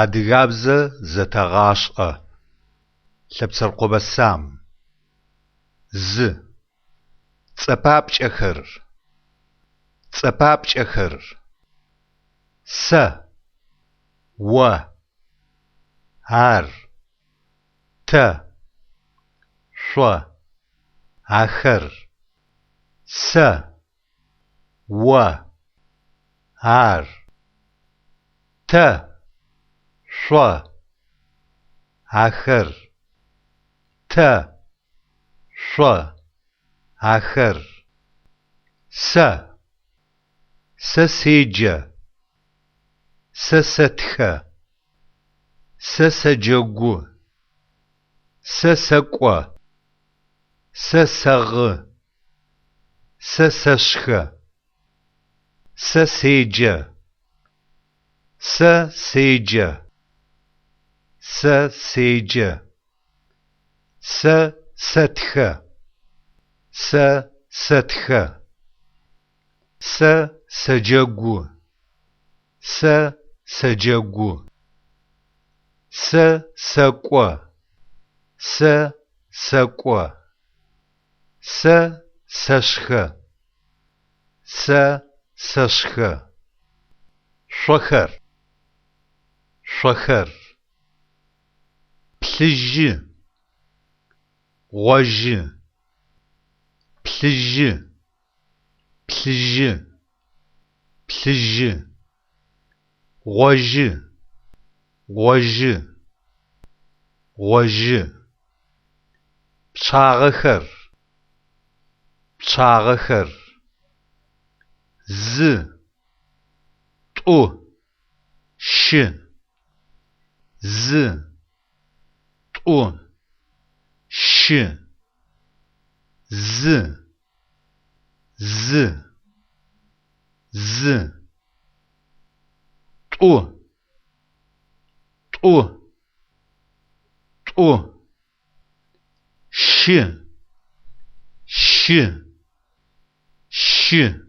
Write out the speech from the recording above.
Адыгабзэ ЗэтэгъашIэ Лъэпцэркъо Бэсам Зы цӏэпапкӏэхэр Сэ О Ар Тэ Шъо Ахэр Сэ О Ар Тэ Шъо Ахэр Тэ Шъо Ахэр Сэ седжэ Сэ сэтхэ Сэ сэджэгу Сэ сэкӏо Сэ сэгъы Сэ сэшхэ Сэ седжэ Сэ седжэ Сэ седжэ Сэ сэтхэ Сэ сэтхэ Сэ сэджэгу Сэ сэджэгу Сэ сэкӏо Сэ сэкӏо Сэ сэшхэ Сэ сэшхэ Шъохэр Плъыжьы Гъожьы Плъыжьы Гъожьы Пчъагъэхэр Зы Тӏу Щы Зы Тӏу Щы Зы Тӏу Щы